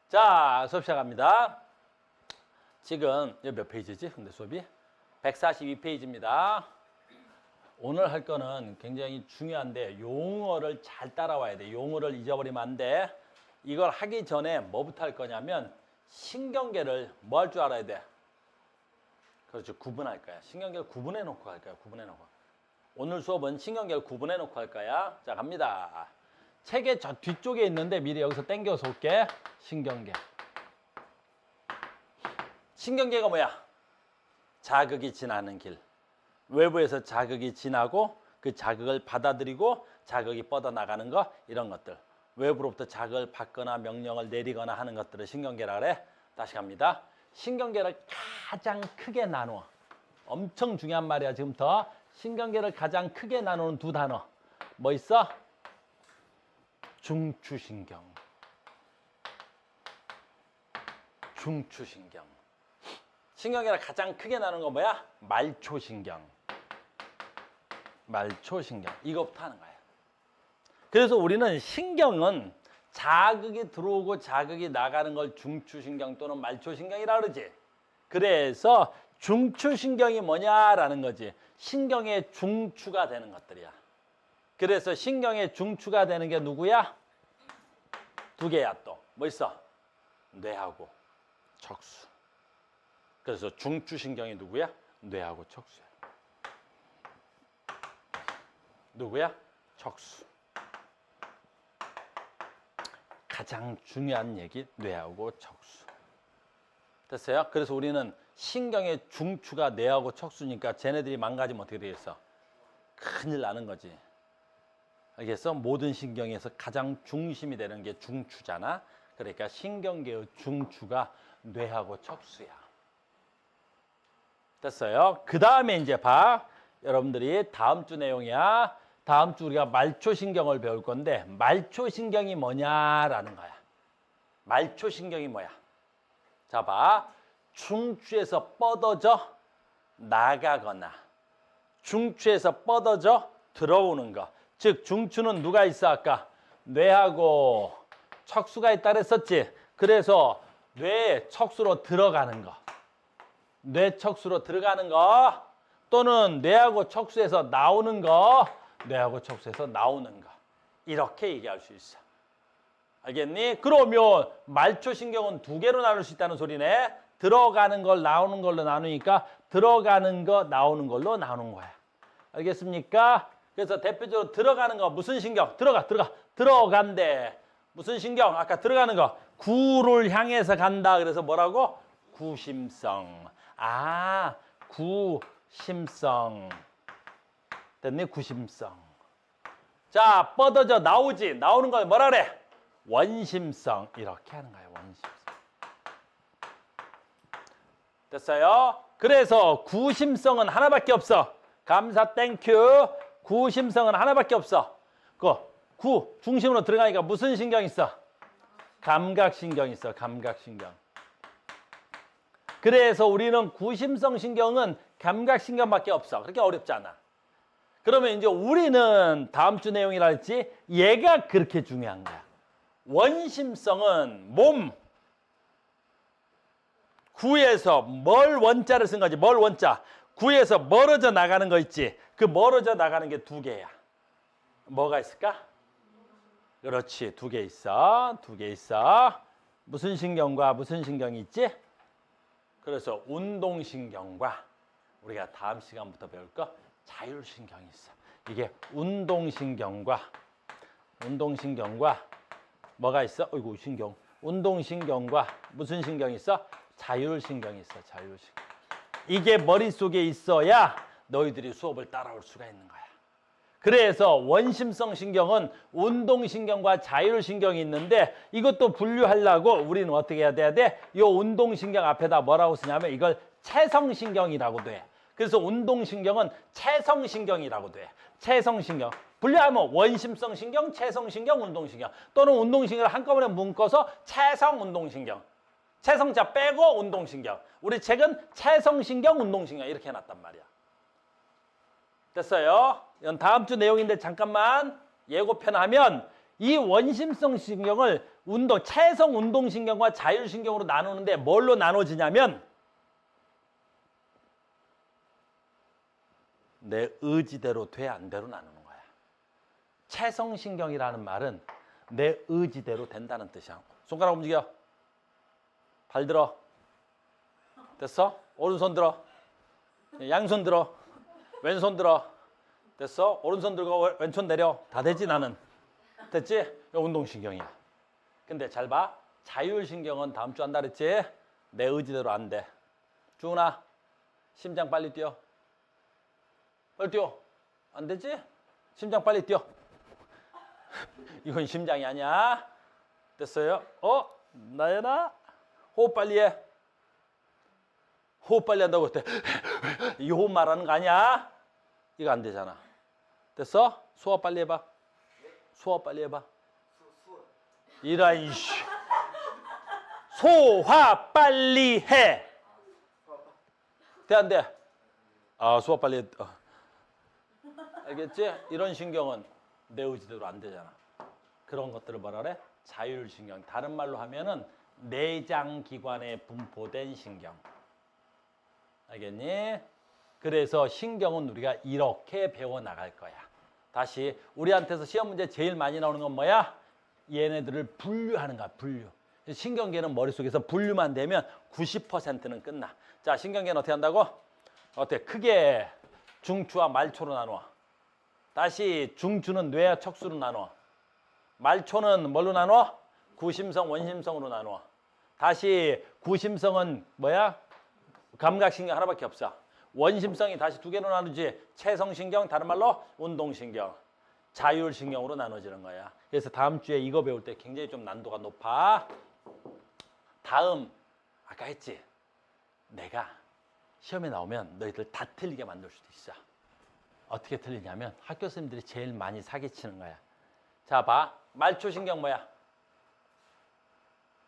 자, 수업 시작합니다. 지금 몇 페이지지? 근데 수업이 142페이지입니다. 오늘 할 거는 굉장히 중요한데 용어를 잘 따라와야 돼. 용어를 잊어버리면 안 돼. 이걸 하기 전에 뭐부터 할 거냐면 신경계를 뭐 할 줄 알아야 돼. 그렇죠. 구분할 거야. 신경계를 구분해 놓고 할 거야. 구분해 놓고. 오늘 수업은 신경계를 구분해 놓고 할 거야. 자, 갑니다. 책의 저 뒤쪽에 있는데 미리 여기서 당겨서 올게. 신경계. 신경계가 뭐야? 자극이 지나는 길. 외부에서 자극이 지나고 그 자극을 받아들이고 자극이 뻗어나가는 거, 이런 것들. 외부로부터 자극을 받거나 명령을 내리거나 하는 것들을 신경계라 그래. 다시 갑니다. 신경계를 가장 크게 나누어. 엄청 중요한 말이야 지금부터. 신경계를 가장 크게 나누는 두 단어. 뭐 있어? 중추신경. 중추신경. 신경계를 가장 크게 나누는 건 뭐야? 말초신경. 말초신경. 이거부터 하는 거야. 그래서 우리는 신경은 자극이 들어오고 자극이 나가는 걸 중추신경 또는 말초신경이라 그러지. 그래서 중추신경이 뭐냐라는 거지. 신경의 중추가 되는 것들이야. 그래서 신경의 중추가 되는 게 누구야? 두 개야 또. 뭐 있어? 뇌하고 척수. 그래서 중추신경이 누구야? 뇌하고 척수야. 누구야? 척수. 가장 중요한 얘기, 뇌하고 척수. 됐어요? 그래서 우리는 신경의 중추가 뇌하고 척수니까 쟤네들이 망가지면 어떻게 되겠어? 큰일 나는 거지. 알겠어? 모든 신경에서 가장 중심이 되는 게 중추잖아. 그러니까 신경계의 중추가 뇌하고 척수야. 됐어요? 그 다음에 이제 봐. 여러분들이 다음 주 내용이야. 다음 주 우리가 말초신경을 배울 건데 말초신경이 뭐냐라는 거야. 말초신경이 뭐야? 자, 봐. 중추에서 뻗어져 나가거나 중추에서 뻗어져 들어오는 거. 즉 중추는 누가 있어 아까? 뇌하고 척수가 있다 그랬었지. 그래서 뇌 척수로 들어가는 거. 뇌 척수로 들어가는 거 또는 뇌하고 척수에서 나오는 거. 뇌하고 척수에서 나오는 거. 이렇게 얘기할 수 있어. 알겠니? 그러면 말초신경은 두 개로 나눌 수 있다는 소리네. 들어가는 걸 나오는 걸로 나누니까 들어가는 거 나오는 걸로 나누는 거야. 알겠습니까? 그래서 대표적으로 들어가는 거 무슨 신경? 들어간대. 무슨 신경? 아까 들어가는 거 구를 향해서 간다. 그래서 뭐라고? 구심성. 아, 구심성. 됐네? 구심성. 자, 뻗어져 나오지. 나오는 걸 뭐라 그래? 원심성. 이렇게 하는 거예요. 원심성. 됐어요? 그래서 구심성은 하나밖에 없어. 감사 땡큐. 구심성은 하나밖에 없어. 구 중심으로 들어가니까 무슨 신경 있어? 감각신경 있어. 감각신경. 그래서 우리는 구심성 신경은 감각신경밖에 없어. 그렇게 어렵지 않아. 그러면 이제 우리는 다음 주 내용이라 했지. 얘가 그렇게 중요한 거야. 원심성은 몸. 구에서 뭘 원자를 쓴 거지. 뭘 원자. 구에서 멀어져 나가는 거 있지. 그 멀어져 나가는 게 두 개야. 뭐가 있을까? 그렇지. 두 개 있어. 두 개 있어. 무슨 신경과 무슨 신경이 있지? 그래서 운동신경과 우리가 다음 시간부터 배울 거 자율신경이 있어. 이게 운동신경과 뭐가 있어? 어이구 신경. 운동신경과 무슨 신경이 있어? 자율신경이 있어. 자율신경. 이게 머릿속에 있어야 너희들이 수업을 따라올 수가 있는 거야. 그래서 원심성 신경은 운동신경과 자율신경이 있는데 이것도 분류하려고 우리는 어떻게 해야 돼? 이 운동신경 앞에다 뭐라고 쓰냐면 이걸 체성신경이라고 돼. 그래서 운동신경은 체성신경이라고 돼. 체성신경. 분류하면 원심성 신경, 체성신경, 운동신경 또는 운동신경을 한꺼번에 묶어서 체성운동신경. 체성자 빼고 운동신경. 우리 책은 체성신경, 운동신경 이렇게 해놨단 말이야. 됐어요? 이건 다음 주 내용인데 잠깐만 예고편 하면 이 원심성 신경을 체성 운동신경과 자율신경으로 나누는데 뭘로 나눠지냐면 내 의지대로 돼 안 돼로 나누는 거야. 체성신경이라는 말은 내 의지대로 된다는 뜻이야. 손가락 움직여. 발 들어. 됐어? 오른손 들어. 양손 들어. 왼손 들어. 됐어? 오른손 들고 왼손 내려. 다 되지 나는. 됐지? 이거 운동신경이야. 근데 잘 봐. 자율신경은 다음 주 한다 그랬지? 내 의지대로 안 돼. 주은아, 심장 빨리 뛰어. 빨리 뛰어. 안 되지? 심장 빨리 뛰어. 이건 심장이 아니야. 됐어요? 나연아, 호흡 빨리 해. 호흡 빨리 한다고 했대. 이 호흡 말하는 거 아니야? 이거 안 되잖아. 됐어? 소화 빨리 해봐. 소화 빨리 해봐. 이런 이씨. 소화 빨리 해. 돼 안 돼? 소화 빨리 해. 알겠지? 이런 신경은 내 의지대로 안 되잖아. 그런 것들을 뭐라 그래? 자율신경. 다른 말로 하면은 내장기관에 분포된 신경. 알겠니? 그래서 신경은 우리가 이렇게 배워나갈 거야. 다시 우리한테서 시험 문제 제일 많이 나오는 건 뭐야? 얘네들을 분류하는 거야. 분류. 신경계는 머릿속에서 분류만 되면 90%는 끝나. 자, 신경계는 어떻게 한다고? 어때? 크게 중추와 말초로 나누어. 다시 중추는 뇌와 척수로 나누어. 말초는 뭘로 나누어? 구심성, 원심성으로 나누어. 다시 구심성은 뭐야? 감각신경 하나밖에 없어. 원심성이 다시 두 개로 나누지. 체성신경, 다른 말로 운동신경. 자율신경으로 나눠지는 거야. 그래서 다음 주에 이거 배울 때 굉장히 좀 난도가 높아. 다음, 아까 했지? 내가 시험에 나오면 너희들 다 틀리게 만들 수도 있어. 어떻게 틀리냐면 학교 선생님들이 제일 많이 사기치는 거야. 자, 봐. 말초신경 뭐야?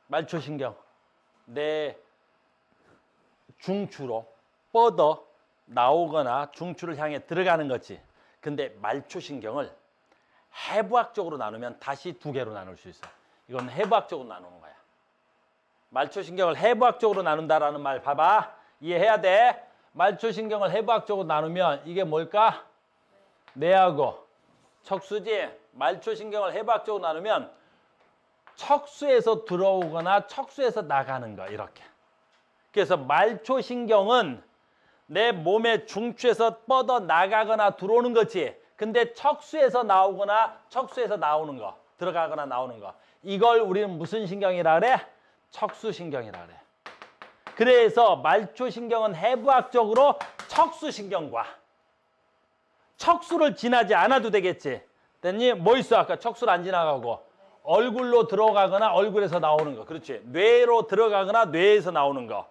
말초신경. 내 중추로 뻗어 나오거나 중추를 향해 들어가는 거지. 근데 말초신경을 해부학적으로 나누면 다시 두 개로 나눌 수 있어. 이건 해부학적으로 나누는 거야. 말초신경을 해부학적으로 나눈다라는 말 봐봐. 이해해야 돼. 말초신경을 해부학적으로 나누면 이게 뭘까? 뇌하고 척수지. 말초신경을 해부학적으로 나누면 척수에서 들어오거나 척수에서 나가는 거 이렇게. 그래서 말초신경은 내 몸의 중추에서 뻗어 나가거나 들어오는 거지. 근데 척수에서 나오거나 척수에서 나오는 거, 들어가거나 나오는 거. 이걸 우리는 무슨 신경이라 그래? 척수신경이라 그래. 그래서 말초신경은 해부학적으로 척수신경과 척수를 지나지 않아도 되겠지. 됐니? 뭐 있어? 아까 척수를 안 지나가고 얼굴로 들어가거나 얼굴에서 나오는 거. 그렇지. 뇌로 들어가거나 뇌에서 나오는 거.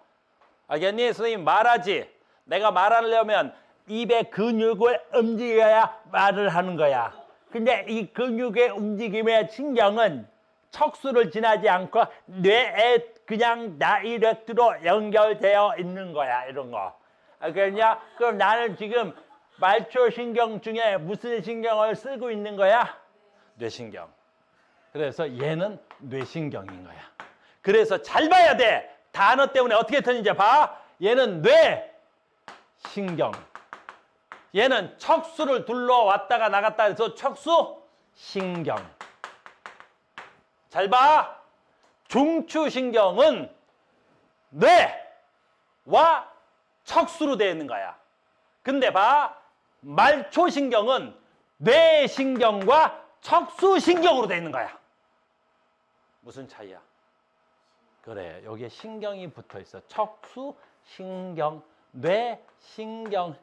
알겠니? 선생님 말하지. 내가 말하려면 입의 근육을 움직여야 말을 하는 거야. 근데 이 근육의 움직임의 신경은 척수를 지나지 않고 뇌에 그냥 다이렉트로 연결되어 있는 거야. 이런 거. 알겠냐? 그럼 나는 지금 말초신경 중에 무슨 신경을 쓰고 있는 거야? 뇌신경. 그래서 얘는 뇌신경인 거야. 그래서 잘 봐야 돼. 단어 때문에 어떻게 틀린지 봐. 얘는 뇌신경. 얘는 척수를 둘러왔다가 나갔다 해서 척수신경. 잘 봐. 중추신경은 뇌와 척수로 되어 있는 거야. 근데 봐. 말초신경은 뇌신경과 척수신경으로 되어 있는 거야. 무슨 차이야? 그래, 여기에 신경이 붙어 있어. 척수, 신경, 뇌, 신경,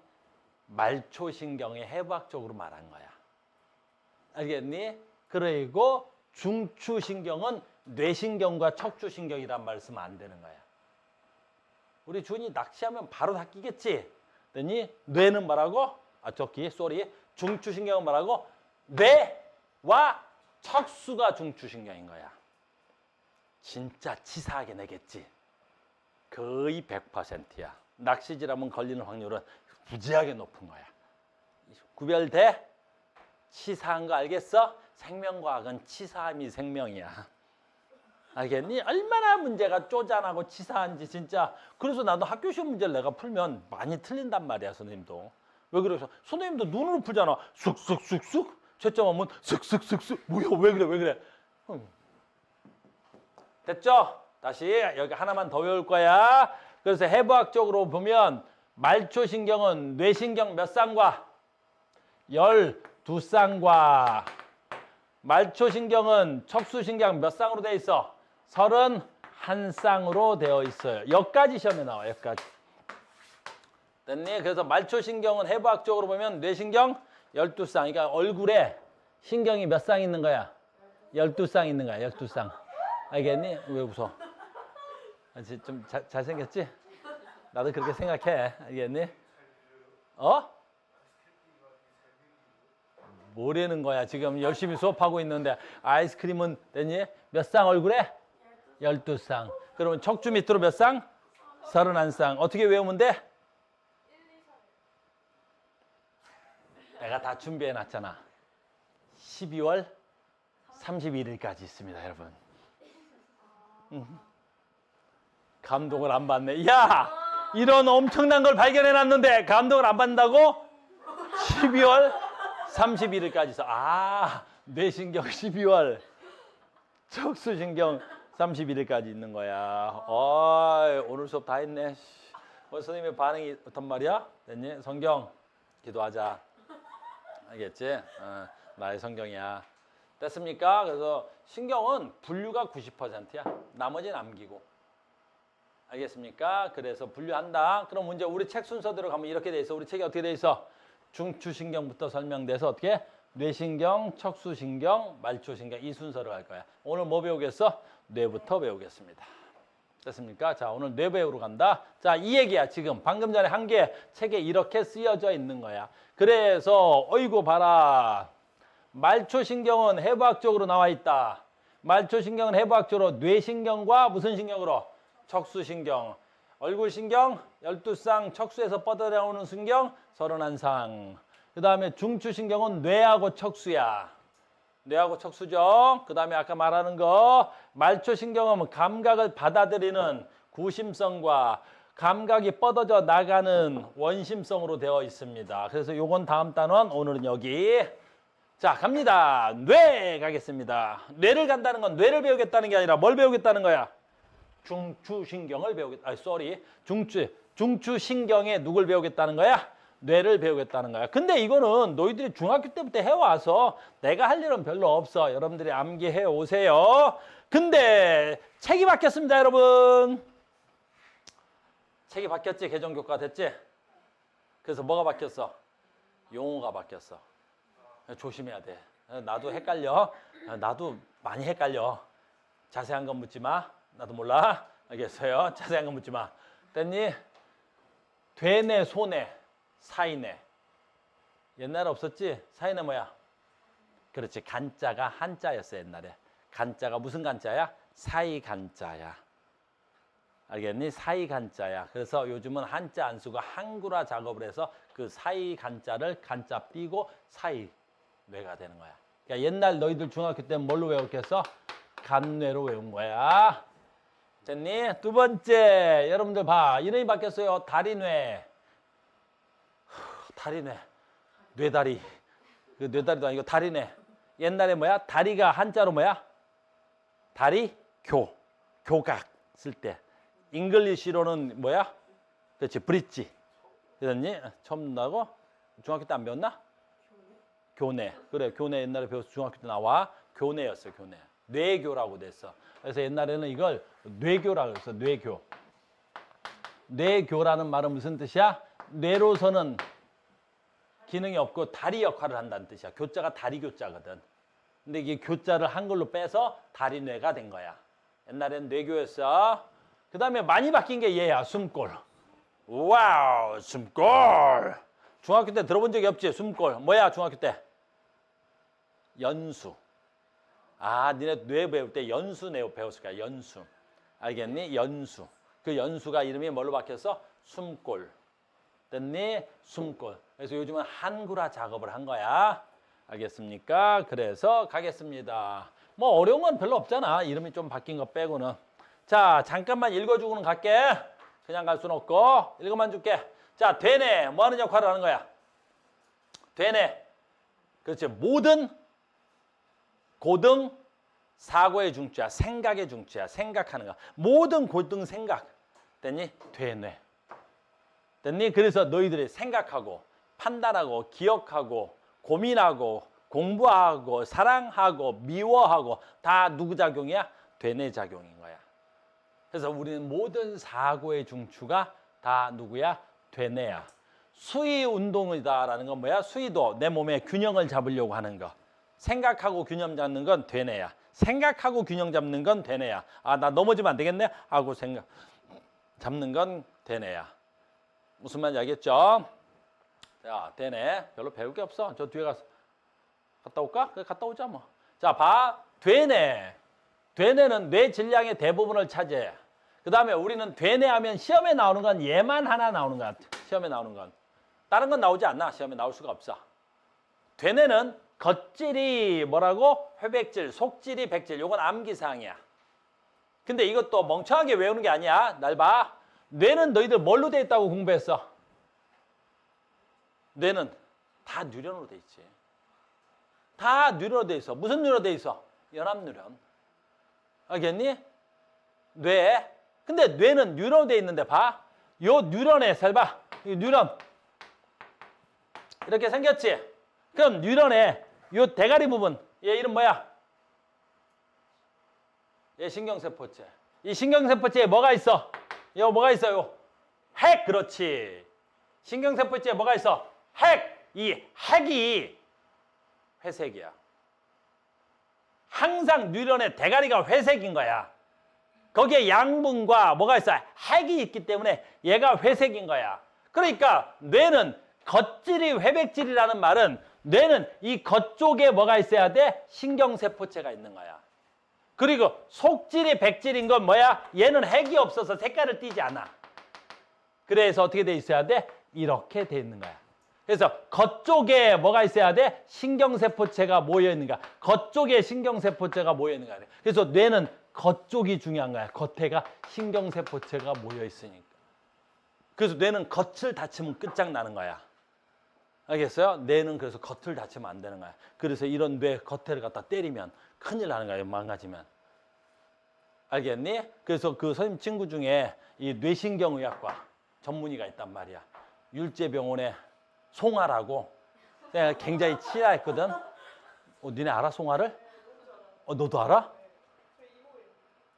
말초신경의 해부학적으로 말한 거야. 알겠니? 그리고 중추신경은 뇌신경과 척추신경이란 말씀 안 되는 거야. 우리 준이 낚시하면 바로 다 끼겠지? 됐니? 뇌는 뭐라고? 중추신경은 뭐라고? 뇌와 척수가 중추신경인 거야. 진짜 치사하게 내겠지. 거의 100%야. 낚시질하면 걸리는 확률은 무지하게 높은 거야. 구별돼? 치사한 거 알겠어? 생명과학은 치사함이 생명이야. 알겠니? 얼마나 문제가 쪼잔하고 치사한지 진짜. 그래서 나도 학교 시험 문제를 내가 풀면 많이 틀린단 말이야, 선생님도. 왜 그래서 선생님도 눈으로 풀잖아. 쑥쑥쑥쑥. 채점 하면 쑥쑥쑥쑥. 뭐야, 왜 그래, 왜 그래? 됐죠? 다시 여기 하나만 더 외울 거야. 그래서 해부학적으로 보면 말초신경은 뇌신경 몇 쌍과? 12쌍과. 말초신경은 척수신경 몇 쌍으로 되어 있어? 31쌍으로 되어 있어요. 여기까지 시험에 나와, 여기까지. 됐니? 그래서 말초신경은 해부학적으로 보면 뇌신경 12쌍. 그러니까 얼굴에 신경이 몇 쌍 있는 거야? 12쌍 있는 거야, 12쌍. 알겠니? 왜 웃어? 좀 잘생겼지? 나도 그렇게 생각해. 알겠니? 어? 뭐라는 거야? 지금 열심히 수업하고 있는데 아이스크림은 됐니? 몇 쌍 얼굴에? 12쌍. 그러면 척추 밑으로 몇 쌍? 31쌍. 어떻게 외우면 돼? 내가 다 준비해 놨잖아. 12월 31일까지 있습니다, 여러분. 감동을 안 받네. 야! 이런 엄청난 걸 발견해 놨는데 감동을 안 받는다고? 12월 31일까지 있어. 아, 뇌신경 12월, 척수신경 31일까지 있는 거야. 오늘 수업 다 했네. 선생님의 반응이 어떤 말이야? 됐니? 성경 기도하자. 알겠지? 나의 성경이야. 됐습니까? 그래서 신경은 분류가 90%야. 나머지는 암기고. 알겠습니까? 그래서 분류한다. 그럼 문제 우리 책 순서대로 가면 이렇게 돼 있어. 우리 책이 어떻게 돼 있어? 중추신경부터 설명돼서 어떻게? 뇌신경, 척수신경, 말초신경 이 순서로 갈 거야. 오늘 뭐 배우겠어? 뇌부터 배우겠습니다. 됐습니까? 자, 오늘 뇌 배우러 간다. 자, 이 얘기야. 지금 방금 전에 한 게 책에 이렇게 쓰여져 있는 거야. 그래서 어이구 봐라. 말초신경은 해부학적으로 나와 있다. 말초신경은 해부학적으로 뇌신경과 무슨 신경으로? 척수신경. 얼굴신경 12쌍, 척수에서 뻗어나오는 신경 31쌍. 그 다음에 중추신경은 뇌하고 척수야. 뇌하고 척수죠. 그 다음에 아까 말하는 거 말초신경은 감각을 받아들이는 구심성과 감각이 뻗어져 나가는 원심성으로 되어 있습니다. 그래서 요건 다음 단원, 오늘은 여기. 자, 갑니다. 뇌 가겠습니다. 뇌를 간다는 건 뇌를 배우겠다는 게 아니라 뭘 배우겠다는 거야? 중추신경을 배우겠다. 중추신경에 누굴 배우겠다는 거야? 뇌를 배우겠다는 거야. 근데 이거는 너희들이 중학교 때부터 해와서 내가 할 일은 별로 없어. 여러분들이 암기해 오세요. 근데 책이 바뀌었습니다, 여러분. 책이 바뀌었지? 개정교과 됐지? 그래서 뭐가 바뀌었어? 용어가 바뀌었어. 조심해야 돼. 나도 헷갈려. 나도 많이 헷갈려. 자세한 건 묻지 마. 나도 몰라. 알겠어요? 자세한 건 묻지 마. 됐니? 되네, 소네, 사이네. 옛날에 없었지? 사이네 뭐야? 그렇지. 간자가 한자였어, 옛날에. 간자가 무슨 간자야? 사이 간자야. 알겠니? 사이 간자야. 그래서 요즘은 한자 안 쓰고 한구라 작업을 해서 그 사이 간자를 간자 띄고 사이 뇌가 되는 거야. 그러니까 옛날 너희들 중학교 때는 뭘로 외웠겠어? 간뇌로 외운 거야. 됐니? 두 번째, 여러분들 봐. 이름이 바뀌었어요. 다리뇌. 다리뇌. 뇌다리. 그 뇌다리도 아니고 다리뇌. 옛날에 뭐야? 다리가 한자로 뭐야? 다리, 교각 쓸 때. 잉글리시로는 뭐야? 그렇지, 브릿지. 그랬니? 처음 나고? 중학교 때 안 배웠나? 교내. 그래, 교내 옛날에 배워서 중학교 때 나와. 교내였어, 교내. 뇌교라고 됐어. 그래서 옛날에는 이걸 뇌교라고 했어, 뇌교. 뇌교라는 말은 무슨 뜻이야? 뇌로서는 기능이 없고 다리 역할을 한다는 뜻이야. 교자가 다리 교자거든. 근데 이게 교자를 한글로 빼서 다리뇌가 된 거야. 옛날엔 뇌교였어. 그 다음에 많이 바뀐 게 얘야, 숨골. 와우, 숨골. 중학교 때 들어본 적이 없지, 숨골. 뭐야, 중학교 때? 연수. 아, 니네 뇌 배울 때 연수 배웠을 거야, 연수. 알겠니? 연수. 그 연수가 이름이 뭘로 바뀌었어? 숨골. 됐니? 숨골. 그래서 요즘은 한구라 작업을 한 거야. 알겠습니까? 그래서 가겠습니다. 뭐 어려운 건 별로 없잖아. 이름이 좀 바뀐 거 빼고는. 자, 잠깐만 읽어주고는 갈게. 그냥 갈 수는 없고 읽어만 줄게. 자, 되네. 뭐 하는 역할을 하는 거야? 되네. 그렇지. 모든 고등 사고의 중추야. 생각의 중추야. 생각하는 거. 모든 고등 생각. 됐니? 되네. 됐니? 그래서 너희들이 생각하고 판단하고 기억하고 고민하고 공부하고 사랑하고 미워하고 다 누구 작용이야? 되뇌 작용인 거야. 그래서 우리는 모든 사고의 중추가 다 누구야? 되뇌야. 수위 운동이다라는 건 뭐야? 수위도 내 몸의 균형을 잡으려고 하는 거. 생각하고 균형 잡는 건 되뇌야. 생각하고 균형 잡는 건 되뇌야. 아, 나 넘어지면 안 되겠네? 하고 생각 잡는 건 되뇌야. 무슨 말인지 알겠죠? 자, 되뇌. 별로 배울 게 없어. 저 뒤에 가서 갔다 올까? 그래, 갔다 오자 뭐. 자, 봐. 되뇌. 되뇌는 뇌 질량의 대부분을 차지해. 그 다음에 우리는 되뇌하면 시험에 나오는 건 얘만 하나 나오는 것 같아. 시험에 나오는 건. 다른 건 나오지 않나? 시험에 나올 수가 없어. 되뇌는 겉질이 뭐라고? 회백질, 속질이 백질. 요건 암기사항이야. 근데 이것도 멍청하게 외우는 게 아니야. 날 봐. 뇌는 너희들 뭘로 돼 있다고 공부했어? 뇌는 다 뉴런으로 돼 있지. 다 뉴런으로 돼 있어. 무슨 뉴런으로 돼 있어? 연합뉴런. 알겠니? 뇌. 근데 뇌는 뉴런으로 돼 있는데 봐. 요 뉴런에 잘 봐. 이 뉴런. 이렇게 생겼지? 그럼 뉴런에 요 대가리 부분. 얘 이름 뭐야? 얘 신경세포체. 이 신경세포체에 뭐가 있어? 요 뭐가 있어요? 핵. 그렇지. 신경세포체에 뭐가 있어? 핵. 이 핵이 회색이야. 항상 뉴런의 대가리가 회색인 거야. 거기에 양분과 뭐가 있어? 핵이 있기 때문에 얘가 회색인 거야. 그러니까 뇌는 겉질이 회백질이라는 말은 뇌는 이 겉쪽에 뭐가 있어야 돼? 신경세포체가 있는 거야. 그리고 속질이 백질인 건 뭐야? 얘는 핵이 없어서 색깔을 띠지 않아. 그래서 어떻게 돼 있어야 돼? 이렇게 돼 있는 거야. 그래서 겉쪽에 뭐가 있어야 돼? 신경세포체가 모여 있는 거야. 겉쪽에 신경세포체가 모여 있는 거야. 그래서 뇌는 겉쪽이 중요한 거야. 겉에가 신경세포체가 모여 있으니까. 그래서 뇌는 겉을 다치면 끝장나는 거야. 알겠어요? 뇌는 그래서 겉을 다치면 안 되는 거야. 그래서 이런 뇌 겉에를 갖다 때리면 큰일 나는 거야. 망가지면. 알겠니? 그래서 그 선생님 친구 중에 이 뇌신경의학과 전문의가 있단 말이야. 율제병원에 송아라고 내가 굉장히 친했거든. 니네 알아 송아를? 너도 알아?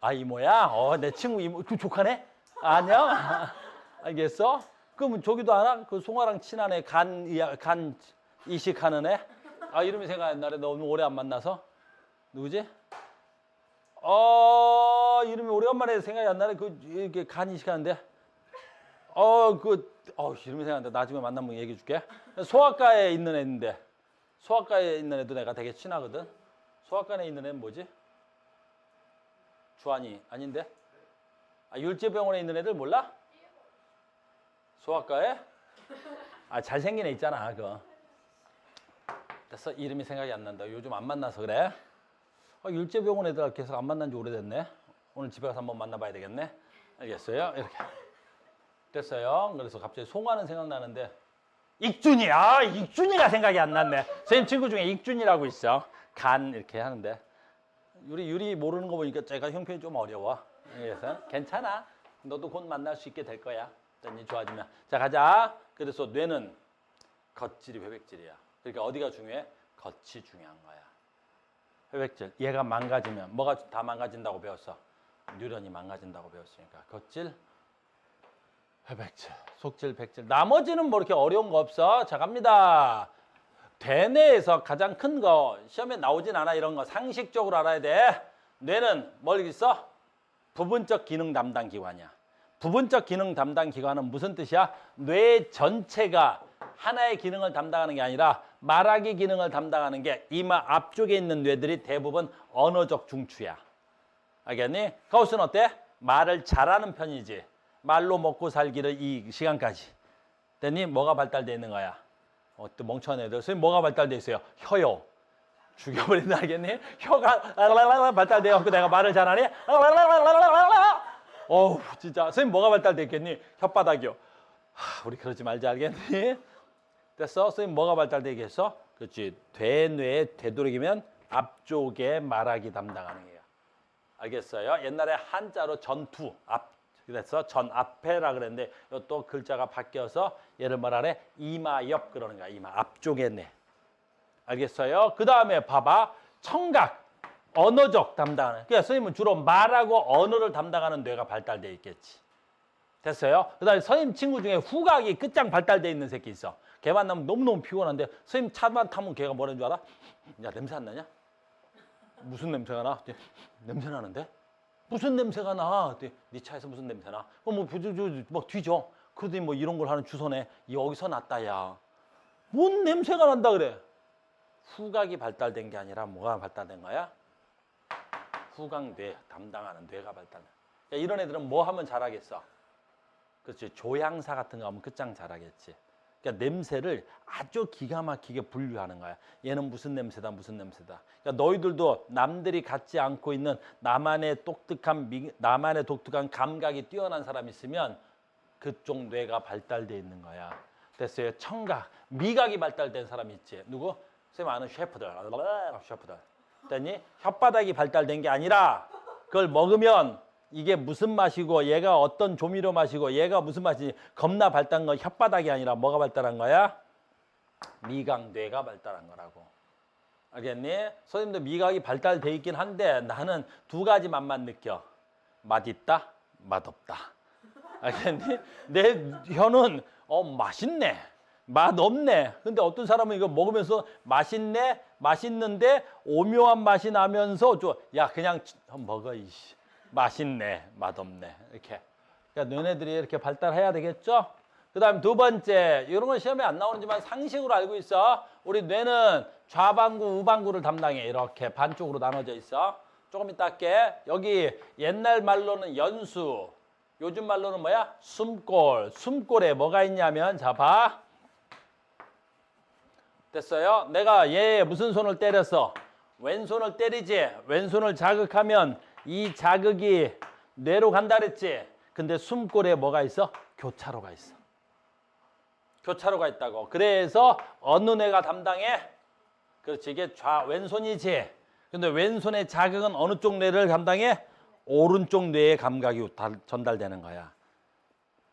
아, 이모야? 내 친구 이모. 그 조카네? 아니야? 알겠어? 그럼 저기도 알아? 그 송아랑 친한 애, 간 이식하는 애? 아, 이름이 생각 안 나네. 너무 오래 안 만나서. 누구지? 이름이 오래간만에 생각이 안 나네. 이렇게 간 이식하는데. 이름이 생각 안 나. 나중에 만나면 얘기해 줄게. 소아과에 있는 애인데. 소아과에 있는 애도 내가 되게 친하거든. 소아과에 있는 애는 뭐지? 주한이 아닌데? 율제병원에 있는 애들 몰라? 소아과에? 잘생긴 애 있잖아, 그거. 됐어, 이름이 생각이 안 난다. 요즘 안 만나서 그래. 율제병원 애들 계속 안 만난 지 오래됐네. 오늘 집에 가서 한번 만나봐야 되겠네. 알겠어요? 이렇게. 됐어요. 그래서 갑자기 송아는 생각나는데. 익준이! 익준이가 생각이 안 났네. 선생님 친구 중에 익준이라고 있어. 간 이렇게 하는데. 유리 모르는 거 보니까 제가 형편이 좀 어려워. 그래서 괜찮아. 너도 곧 만날 수 있게 될 거야. 니 좋아지면. 자, 가자. 그래서 뇌는 겉질이 회백질이야. 그러니까 어디가 중요해? 겉이 중요한 거야. 회백질. 얘가 망가지면 뭐가 다 망가진다고 배웠어? 뉴런이 망가진다고 배웠으니까. 겉질, 회백질, 속질, 백질. 나머지는 뭐 이렇게 어려운 거 없어. 자, 갑니다. 대뇌에서 가장 큰 거 시험에 나오진 않아. 이런 거 상식적으로 알아야 돼. 뇌는 뭘 있어? 부분적 기능 담당 기관이야. 부분적 기능 담당 기관은 무슨 뜻이야? 뇌 전체가 하나의 기능을 담당하는 게 아니라 말하기 기능을 담당하는 게 이마 앞쪽에 있는 뇌들이 대부분 언어적 중추야. 알겠니? 가우스는 어때? 말을 잘하는 편이지. 말로 먹고 살기를 이 시간까지. 됐니? 뭐가 발달되어 있는 거야? 또 멍청한 애들. 선생님 뭐가 발달되어 있어요? 혀요. 죽여버린다 알겠니? 혀가 발달돼갖고 내가 말을 잘하니? 어우 진짜 선생님 뭐가 발달됐겠니? 혓바닥이요. 우리 그러지 말자 알겠니? 됐어? 선생님 뭐가 발달되겠어? 그렇지. 되뇌 되도록이면 앞쪽에 말하기 담당하는 거예요. 알겠어요? 옛날에 한자로 전투 앞 그래서 전 앞에라 그랬는데 또 글자가 바뀌어서 얘를 뭐라래? 이마 옆 그러는 거야. 이마 앞쪽에 뇌. 알겠어요? 그 다음에 봐봐. 청각 언어적 담당하는. 그러니까 선생님은 주로 말하고 언어를 담당하는 뇌가 발달돼 있겠지. 됐어요? 그 다음에 선생님 친구 중에 후각이 끝장 발달돼 있는 새끼 있어. 걔 만나면 너무너무 피곤한데 선생님 차만 타면 걔가 뭐라는 줄 알아? 야 냄새 안 나냐? 무슨 냄새가 나? 냄새 나는데? 무슨 냄새가 나? 네 차에서 무슨 냄새 나? 뭐 뒤져. 그러더니 뭐 이런 걸 하는 주소네. 여기서 났다 야. 뭔 냄새가 난다 그래? 후각이 발달된 게 아니라 뭐가 발달된 거야? 후각뇌 담당하는 뇌가 발달. 이런 애들은 뭐 하면 잘하겠어? 그렇지. 조향사 같은 거 하면 끝장 잘하겠지. 그러니까 냄새를 아주 기가 막히게 분류하는 거야. 얘는 무슨 냄새다, 무슨 냄새다. 그러니까 너희들도 남들이 갖지 않고 있는 나만의 독특한 감각이 뛰어난 사람이 있으면 그쪽 뇌가 발달돼 있는 거야. 됐어요. 청각, 미각이 발달된 사람이 있지. 누구? 선생님 아는 셰프들. 됐니? 혓바닥이 발달된 게 아니라 그걸 먹으면 이게 무슨 맛이고 얘가 어떤 조미료 맛이고 얘가 무슨 맛이지 겁나 발달한 건 혓바닥이 아니라 뭐가 발달한 거야? 미각뇌가 발달한 거라고. 알겠니? 선생님도 미각이 발달돼 있긴 한데 나는 두 가지 맛만 느껴. 맛있다, 맛없다. 알겠니? 내 혀는 맛있네, 맛없네. 근데 어떤 사람은 이거 먹으면서 맛있네, 맛있는데 오묘한 맛이 나면서 야 그냥 먹어 이씨. 맛있네, 맛없네. 이렇게. 그러니까 너네들이 이렇게 발달해야 되겠죠? 그 다음 두 번째, 이런 건 시험에 안 나오지만 상식으로 알고 있어. 우리 뇌는 좌반구, 우반구를 담당해. 이렇게 반쪽으로 나눠져 있어. 조금 이따 할게. 여기 옛날 말로는 연수, 요즘 말로는 뭐야? 숨골. 숨골에 뭐가 있냐면, 자, 봐. 됐어요? 내가 얘 무슨 손을 때렸어? 왼손을 때리지? 왼손을 자극하면 이 자극이 뇌로 간다 그랬지? 근데 숨골에 뭐가 있어? 교차로가 있어. 교차로가 있다고. 그래서 어느 뇌가 담당해? 그렇지. 이게 왼손이지. 근데 왼손의 자극은 어느 쪽 뇌를 담당해? 오른쪽 뇌의 감각이 전달되는 거야.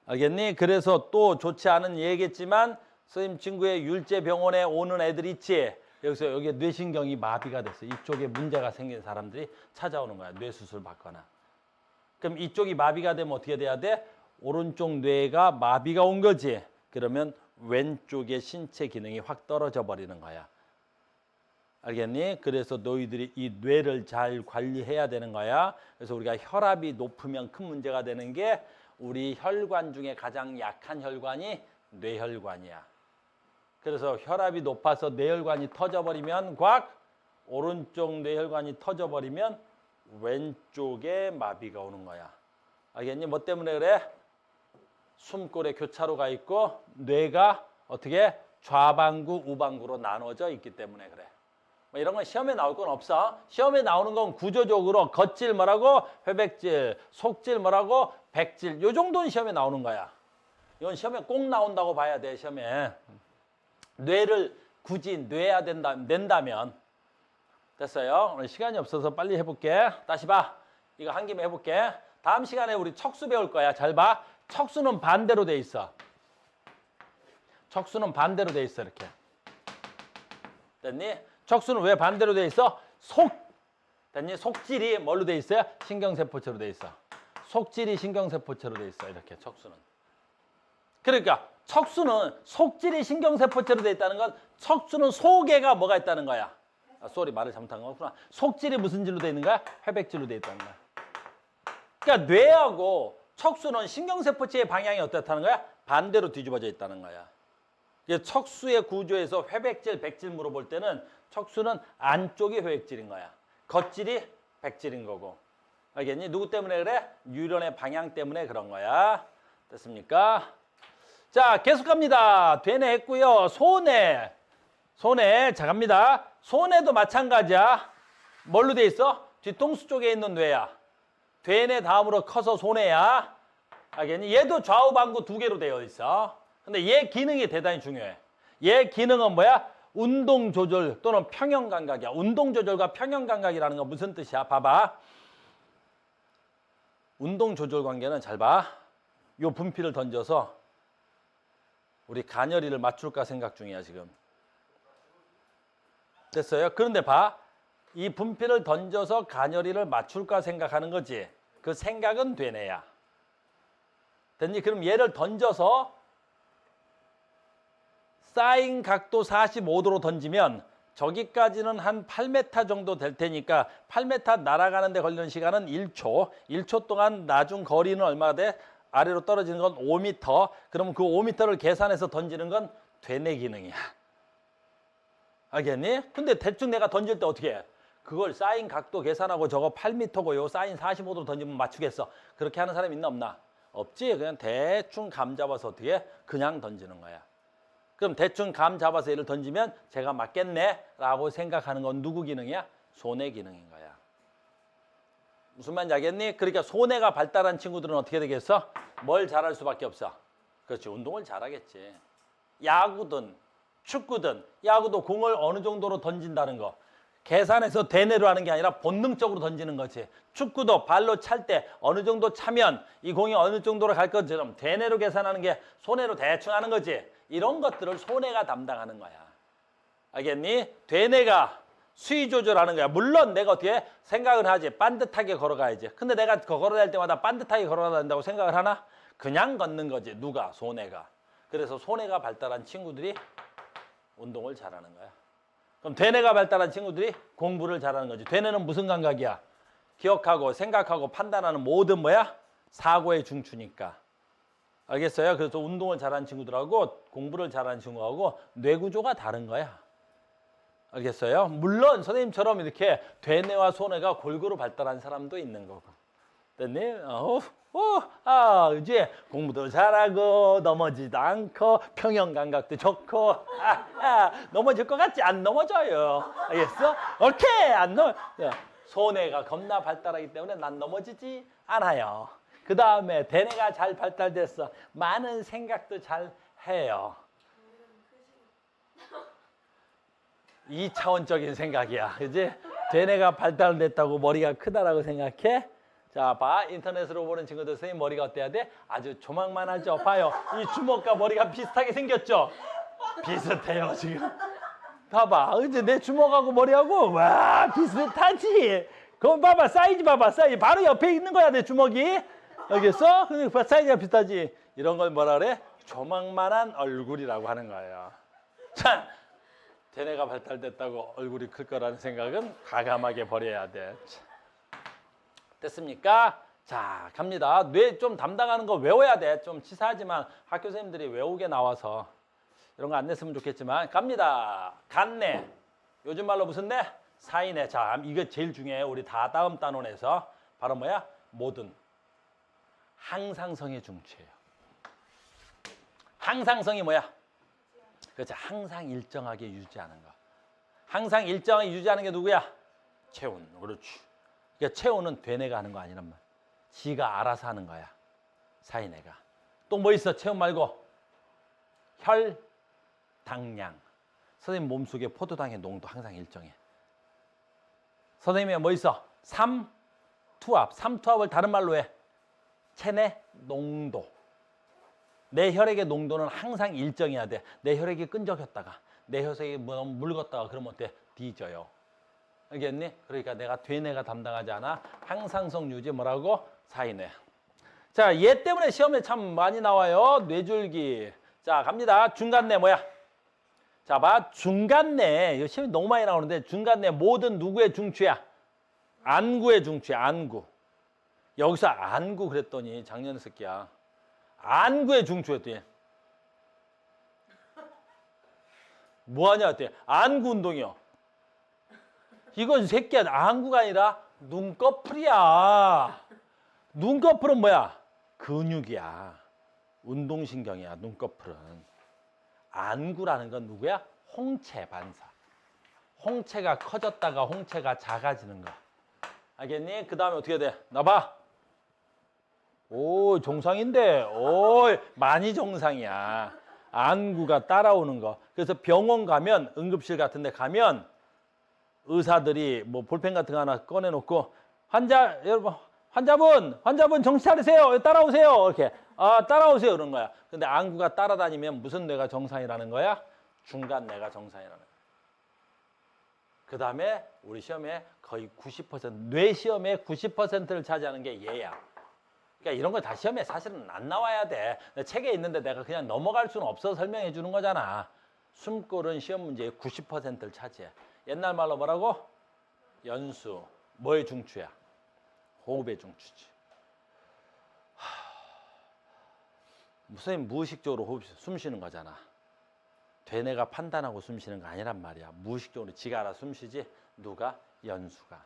알겠니? 그래서 또 좋지 않은 얘기겠지만 선생님 친구의 율제병원에 오는 애들 있지? 여기서 여기 뇌신경이 마비가 됐어. 이쪽에 문제가 생긴 사람들이 찾아오는 거야. 뇌수술 받거나. 그럼 이쪽이 마비가 되면 어떻게 돼야 돼? 오른쪽 뇌가 마비가 온 거지. 그러면 왼쪽의 신체 기능이 확 떨어져 버리는 거야. 알겠니? 그래서 너희들이 이 뇌를 잘 관리해야 되는 거야. 그래서 우리가 혈압이 높으면 큰 문제가 되는 게 우리 혈관 중에 가장 약한 혈관이 뇌혈관이야. 그래서 혈압이 높아서 뇌혈관이 터져버리면 오른쪽 뇌혈관이 터져버리면 왼쪽에 마비가 오는 거야. 알겠니? 뭐 때문에 그래? 숨골에 교차로가 있고 뇌가 어떻게 좌반구, 우반구로 나눠져 있기 때문에 그래. 뭐 이런 건 시험에 나올 건 없어. 시험에 나오는 건 구조적으로 겉질 뭐라고? 회백질, 속질 뭐라고? 백질. 요 정도는 시험에 나오는 거야. 이건 시험에 꼭 나온다고 봐야 돼, 시험에. 뇌를 굳이 낸다면. 됐어요? 오늘 시간이 없어서 빨리 해볼게. 다시 봐. 이거 한 김에 해볼게. 다음 시간에 우리 척수 배울 거야. 잘 봐. 척수는 반대로 돼 있어. 척수는 반대로 돼 있어. 이렇게. 됐니? 척수는 왜 반대로 돼 있어? 됐니? 속질이 뭘로 돼 있어요? 신경세포체로 돼 있어. 속질이 신경세포체로 돼 있어. 이렇게 척수는. 그러니까 척수는 속질이 신경세포체로 돼 있다는 건 척수는 속에가 뭐가 있다는 거야. 말을 잘못한 거구나. 속질이 무슨 질로 돼 있는 거야? 회백질로 돼 있다는 거야. 그러니까 뇌하고 척수는 신경세포체의 방향이 어떻다는 거야? 반대로 뒤집어져 있다는 거야. 척수의 구조에서 회백질, 백질 물어볼 때는 척수는 안쪽이 회백질인 거야. 겉질이 백질인 거고. 알겠니? 누구 때문에 그래? 유련의 방향 때문에 그런 거야. 됐습니까? 자, 계속 갑니다. 되뇌 했고요. 소뇌. 손해. 자, 갑니다. 손해도 마찬가지야. 뭘로 돼 있어? 뒤통수 쪽에 있는 뇌야. 되뇌 다음으로 커서 손해야. 알겠니? 얘도 좌우 방구 두 개로 되어 있어. 근데 얘 기능이 대단히 중요해. 얘 기능은 뭐야? 운동 조절 또는 평형 감각이야. 운동 조절과 평형 감각이라는 건 무슨 뜻이야? 봐봐. 운동 조절 관계는 잘 봐. 요 분필을 던져서 우리 간혈이를 맞출까 생각 중이야, 지금. 됐어요? 그런데 봐. 이 분필을 던져서 간혈이를 맞출까 생각하는 거지. 그 생각은 되네야. 됐니? 그럼 얘를 던져서 사인 각도 45도로 던지면 저기까지는 한 8m 정도 될 테니까 8m 날아가는 데 걸리는 시간은 1초. 1초 동안 나중 거리는 얼마가 돼? 아래로 떨어지는 건 5m. 그러면 그 5m를 계산해서 던지는 건 되뇌 기능이야. 알겠니? 근데 대충 내가 던질 때 어떻게 해? 그걸 사인 각도 계산하고 저거 8m고 요 사인 45도로 던지면 맞추겠어. 그렇게 하는 사람 있나 없나? 없지. 그냥 대충 감 잡아서 어떻게 해? 그냥 던지는 거야. 그럼 대충 감 잡아서 얘를 던지면 제가 맞겠네 라고 생각하는 건 누구 기능이야? 손해 기능인 거야. 무슨 말인지 알겠니? 그러니까 손해가 발달한 친구들은 어떻게 되겠어? 뭘 잘할 수밖에 없어. 그렇지. 운동을 잘하겠지. 야구든 축구든 야구도 공을 어느 정도로 던진다는 거. 계산해서 대뇌로 하는 게 아니라 본능적으로 던지는 거지. 축구도 발로 찰 때 어느 정도 차면 이 공이 어느 정도로 갈 것처럼 대뇌로 계산하는 게 손해로 대충 하는 거지. 이런 것들을 손해가 담당하는 거야. 알겠니? 되뇌가 수위 조절하는 거야. 물론 내가 어떻게 생각을 하지. 반듯하게 걸어가야지. 근데 내가 걸어갈 때마다 반듯하게 걸어가야 된다고 생각을 하나? 그냥 걷는 거지. 누가? 손해가. 그래서 손해가 발달한 친구들이 운동을 잘하는 거야. 그럼 되뇌가 발달한 친구들이 공부를 잘하는 거지. 되뇌는 무슨 감각이야? 기억하고 생각하고 판단하는 모든 뭐야? 사고의 중추니까. 알겠어요? 그래서 운동을 잘하는 친구들하고 공부를 잘하는 친구하고 뇌구조가 다른 거야. 알겠어요? 물론 선생님처럼 이렇게 되뇌와 손해가 골고루 발달한 사람도 있는 거고. 됐니? 이제 공부도 잘하고 넘어지도 않고 평형 감각도 좋고 넘어질 것 같지? 안 넘어져요. 알겠어? 오케이! 안 손해가 겁나 발달하기 때문에 난 넘어지지 않아요. 그 다음에 대뇌가 잘 발달됐어. 많은 생각도 잘 해요. 2차원적인 생각이야. 그지? 되뇌가 발달됐다고 머리가 크다라고 생각해? 자, 봐. 인터넷으로 보는 친구들 선생님 머리가 어때야 돼? 아주 조망만하죠? 봐요. 이 주먹과 머리가 비슷하게 생겼죠? 비슷해요, 지금. 봐봐. 이제 내 주먹하고 머리하고 와, 비슷하지? 그럼 봐봐. 사이즈 봐봐. 사이즈. 바로 옆에 있는 거야, 내 주먹이. 알겠어? 근데 사이즈가 비슷하지? 이런 걸 뭐라 그래? 조망만한 얼굴이라고 하는 거예요. 자, 되뇌가 발달됐다고 얼굴이 클 거라는 생각은 과감하게 버려야 돼. 됐습니까? 자, 갑니다. 뇌 좀 담당하는 거 외워야 돼. 좀 치사하지만 학교 선생님들이 외우게 나와서 이런 거 안 냈으면 좋겠지만 갑니다. 간뇌. 요즘 말로 무슨 뇌? 사이뇌. 자, 이거 제일 중요해. 우리 다 다음 단원에서 바로 뭐야? 모든 항상성의 중추예요. 항상성이 뭐야? 그렇죠. 항상 일정하게 유지하는 거. 항상 일정하게 유지하는 게 누구야? 체온. 그렇지. 그러니까 체온은 되뇌가 하는 거 아니란 말. 지가 알아서 하는 거야. 사이뇌가. 또 뭐 있어? 체온 말고. 혈, 당량. 선생님 몸속에 포도당의 농도 항상 일정해. 선생님이 뭐 있어? 삼투압. 삼투압을 다른 말로 해. 체내 농도. 내 혈액의 농도는 항상 일정해야 돼. 내 혈액이 끈적였다가 내 혈액이 너무 묽었다가 그러면 어때? 뒤져요. 알겠니? 그러니까 내가 되뇌가 담당하지 않아. 항상성 유지 뭐라고? 사이뇌. 자, 얘 때문에 시험에 참 많이 나와요. 뇌줄기. 자, 갑니다. 중간뇌 뭐야? 자, 봐. 중간뇌. 이거 시험이 너무 많이 나오는데 중간뇌 모든 누구의 중추야? 안구의 중추야. 안구. 여기서 안구 그랬더니 작년 새끼야. 안구의 중추였더니 뭐하냐 했더니 안구 운동이요. 이건 새끼야 안구가 아니라 눈꺼풀이야. 눈꺼풀은 뭐야? 근육이야. 운동신경이야. 눈꺼풀은. 안구라는 건 누구야? 홍채 반사. 홍채가 커졌다가 홍채가 작아지는 거. 알겠니? 그 다음에 어떻게 돼? 나봐. 오, 정상인데. 오, 많이 정상이야. 안구가 따라오는 거. 그래서 병원 가면, 응급실 같은 데 가면 의사들이 뭐 볼펜 같은 거 하나 꺼내놓고 여러분, 환자분 정신 차리세요. 따라오세요. 이렇게. 따라오세요. 그런 거야. 근데 안구가 따라다니면 무슨 뇌가 정상이라는 거야? 중간 뇌가 정상이라는 거야. 그 다음에 우리 시험에 거의 90%, 뇌 시험의 90%를 차지하는 게 얘야. 그러니까 이런 거 다 시험에 사실은 안 나와야 돼. 책에 있는데 내가 그냥 넘어갈 수는 없어서 설명해 주는 거잖아. 숨골은 시험 문제의 90%를 차지해. 옛날 말로 뭐라고? 연수. 뭐의 중추야? 호흡의 중추지. 선생님 무의식적으로 숨 쉬는 거잖아. 되뇌가 판단하고 숨 쉬는 거 아니란 말이야. 무의식적으로 지가 알아 숨 쉬지. 누가? 연수가.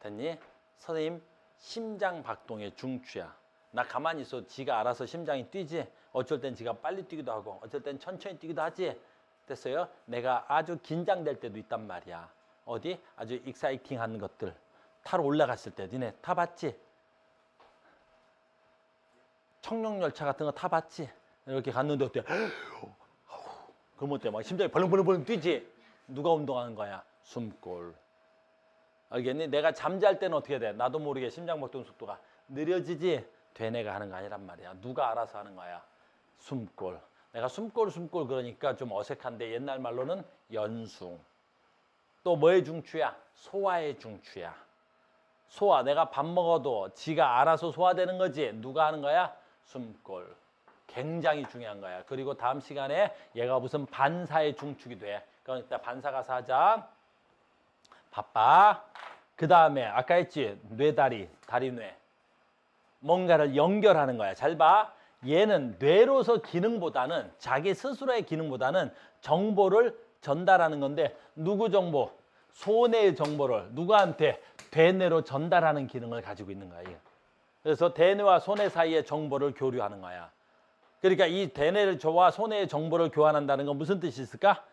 됐니? 선생님 심장 박동의 중추야. 나 가만히 있어 지가 알아서 심장이 뛰지. 어쩔 땐 지가 빨리 뛰기도 하고 어쩔 땐 천천히 뛰기도 하지. 됐어요? 내가 아주 긴장될 때도 있단 말이야. 어디? 아주 익사이팅한 것들. 타러 올라갔을 때 니네 타봤지? 청룡열차 같은 거 타봤지? 이렇게 갔는데 어때? 그럼 어때? 막 심장이 벌렁벌렁 뛰지? 누가 운동하는 거야? 숨골. 알겠니? 내가 잠잘 때는 어떻게 돼? 나도 모르게 심장박동 속도가 느려지지? 되뇌가 하는 거 아니란 말이야. 누가 알아서 하는 거야? 숨골. 내가 숨골 그러니까 좀 어색한데 옛날 말로는 연수. 또 뭐의 중추야? 소화의 중추야. 소화. 내가 밥 먹어도 지가 알아서 소화되는 거지. 누가 하는 거야? 숨골. 굉장히 중요한 거야. 그리고 다음 시간에 얘가 무슨 반사의 중축이 돼. 그러니까 반사가 사자. 바빠. 그 다음에 아까 했지. 뇌다리, 다리뇌. 뭔가를 연결하는 거야. 잘 봐. 얘는 뇌로서 기능보다는 자기 스스로의 기능보다는 정보를 전달하는 건데 누구 정보? 소뇌의 정보를 누구한테? 대뇌로 전달하는 기능을 가지고 있는 거야. 그래서 대뇌와 소뇌 사이의 정보를 교류하는 거야. 그러니까 이 대뇌와 소뇌의 정보를 교환한다는 건 무슨 뜻이 있을까?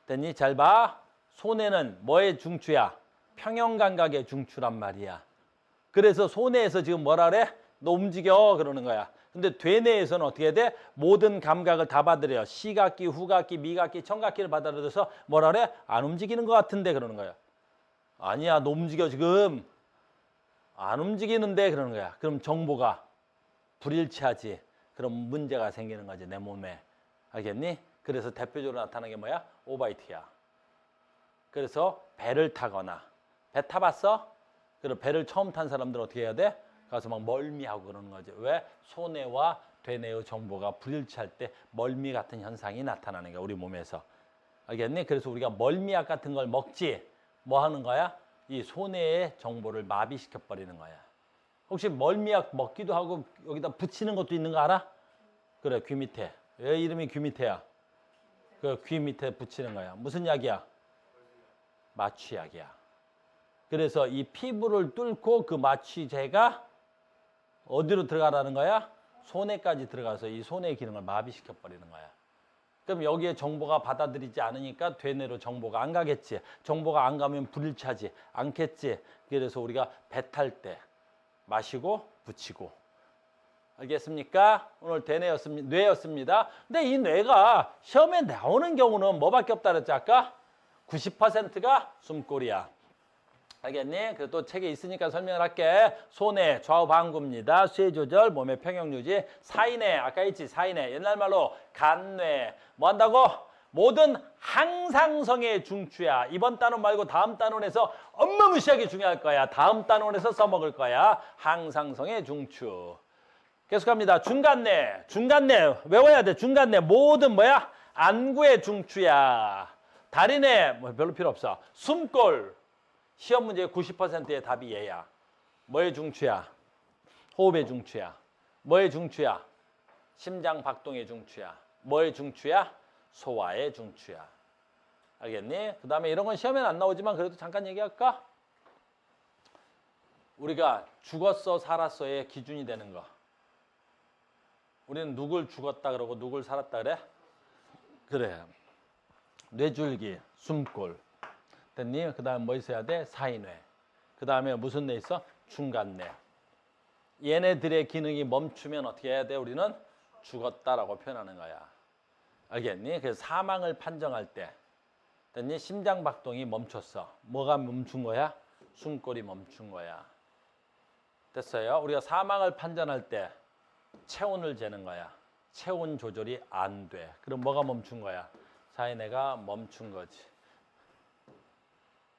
됐니? 잘 봐. 소뇌는 뭐의 중추야? 평형감각의 중추란 말이야. 그래서 소뇌에서 지금 뭐라 그래? 너 움직여 그러는 거야. 근데 되뇌에서는 어떻게 돼? 모든 감각을 다 받아들여. 시각기, 후각기, 미각기, 청각기를 받아들여서 뭐라 그래? 안 움직이는 것 같은데 그러는 거야. 아니야, 너 움직여 지금. 안 움직이는데 그러는 거야. 그럼 정보가 불일치하지. 그럼 문제가 생기는 거지, 내 몸에. 알겠니? 그래서 대표적으로 나타나는 게 뭐야? 오바이트야. 그래서 배를 타거나. 배 타봤어? 그럼 배를 처음 탄 사람들은 어떻게 해야 돼? 가서 막 멀미하고 그러는 거지. 왜? 소뇌와 되뇌의 정보가 불일치할 때 멀미 같은 현상이 나타나는 거야, 우리 몸에서. 알겠니? 그래서 우리가 멀미약 같은 걸 먹지. 뭐 하는 거야? 이 소뇌의 정보를 마비시켜 버리는 거야. 혹시 멀미약 먹기도 하고 여기다 붙이는 것도 있는 거 알아? 그래, 귀 밑에. 왜 이름이 귀 밑에야? 그 귀 밑에 붙이는 거야. 무슨 약이야? 마취약이야. 그래서 이 피부를 뚫고 그 마취제가 어디로 들어가라는 거야? 소뇌까지 들어가서 이 소뇌의 기능을 마비시켜 버리는 거야. 그럼 여기에 정보가 받아들이지 않으니까 되뇌로 정보가 안 가겠지. 정보가 안 가면 불일치하지 않겠지. 그래서 우리가 배 탈 때 마시고 붙이고. 알겠습니까? 오늘 뇌였습니다. 근데 이 뇌가 시험에 나오는 경우는 뭐밖에 없다 그랬지 아까? 90%가 숨골이야. 알겠니? 그리고 또 책에 있으니까 설명을 할게. 소뇌, 좌우 반구입니다. 수해 조절, 몸의 평형 유지. 사이뇌, 아까 있지? 사이뇌. 옛날 말로 간뇌. 뭐 한다고? 모든 항상성의 중추야. 이번 단원 말고 다음 단원에서 어마무시하게 중요할 거야. 다음 단원에서 써먹을 거야. 항상성의 중추. 계속합니다. 중간뇌. 중간뇌. 외워야 돼. 중간뇌. 모든 뭐야? 안구의 중추야. 다리뇌. 뭐 별로 필요 없어. 숨골. 시험 문제의 90%의 답이 얘야. 뭐의 중추야? 호흡의 중추야. 뭐의 중추야? 심장 박동의 중추야. 뭐의 중추야? 소화의 중추야. 알겠니? 그 다음에 이런 건 시험에는 안 나오지만 그래도 잠깐 얘기할까? 우리가 죽었어 살았어의 기준이 되는 거. 우리는 누굴 죽었다 그러고 누굴 살았다 그래? 그래. 뇌줄기, 숨골. 됐니? 그 다음에 뭐 있어야 돼? 사이뇌. 그 다음에 무슨 뇌 있어? 중간뇌. 얘네들의 기능이 멈추면 어떻게 해야 돼? 우리는 죽었다라고 표현하는 거야. 알겠니? 그래서 사망을 판정할 때 됐니? 심장박동이 멈췄어. 뭐가 멈춘 거야? 숨골이 멈춘 거야. 됐어요? 우리가 사망을 판정할 때 체온을 재는 거야. 체온 조절이 안 돼. 그럼 뭐가 멈춘 거야? 사이뇌가 멈춘 거지.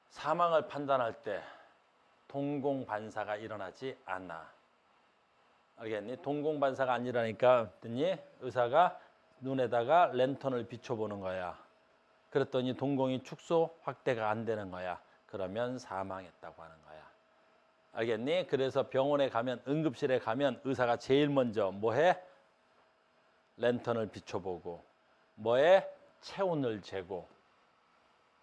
사망을 판단할 때 동공반사가 일어나지 않아. 알겠니? 동공반사가 안 일어나니까 됐니? 의사가 눈에다가 랜턴을 비춰보는 거야. 그랬더니 동공이 축소 확대가 안 되는 거야. 그러면 사망했다고 하는 거야. 알겠니? 그래서 병원에 가면, 응급실에 가면 의사가 제일 먼저 뭐해? 랜턴을 비춰보고, 뭐해? 체온을 재고,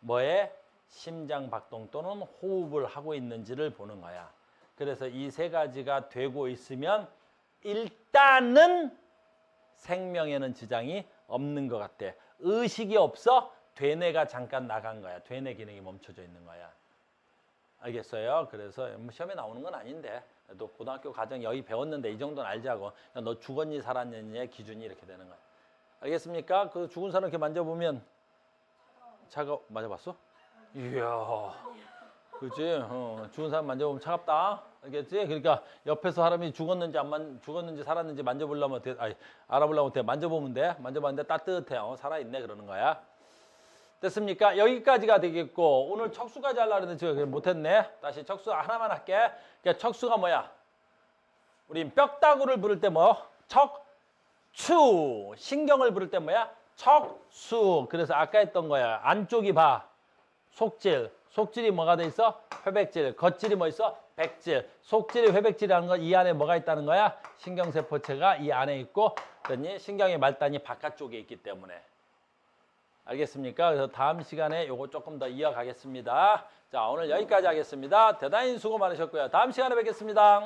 뭐해? 심장 박동 또는 호흡을 하고 있는지를 보는 거야. 그래서 이 세 가지가 되고 있으면 일단은 생명에는 지장이 없는 것 같아. 의식이 없어? 되뇌가 잠깐 나간 거야. 되뇌 기능이 멈춰져 있는 거야. 알겠어요? 그래서 뭐 시험에 나오는 건 아닌데 너 고등학교 과정 여기 배웠는데 이 정도는 알자고. 너 죽었니 살았느냐의 기준이 이렇게 되는 거야. 알겠습니까? 그 죽은 사람 이렇게 만져보면 맞아봤어? 이야, 그치? 죽은 사람 만져보면 차갑다. 알겠지? 그러니까 옆에서 사람이 죽었는지 살았는지 만져보려면 알아보려면 어때? 만져보면 돼. 만져봤는데 따뜻해. 살아있네. 그러는 거야. 됐습니까? 여기까지가 되겠고, 오늘 척수까지 하려고 했는데 제가 못했네. 다시 척수 하나만 할게. 그러니까 척수가 뭐야? 우린 뼈다구를 부를 때 뭐? 척추. 신경을 부를 때 뭐야? 척수. 그래서 아까 했던 거야. 안쪽이 봐. 속질. 속질이 뭐가 돼 있어? 회백질. 겉질이 뭐 있어? 백질. 속질이 회백질이라는 건 이 안에 뭐가 있다는 거야? 신경세포체가 이 안에 있고, 그랬니? 신경의 말단이 바깥쪽에 있기 때문에. 알겠습니까? 그래서 다음 시간에 요거 조금 더 이어가겠습니다. 자, 오늘 여기까지 하겠습니다. 대단히 수고 많으셨고요. 다음 시간에 뵙겠습니다.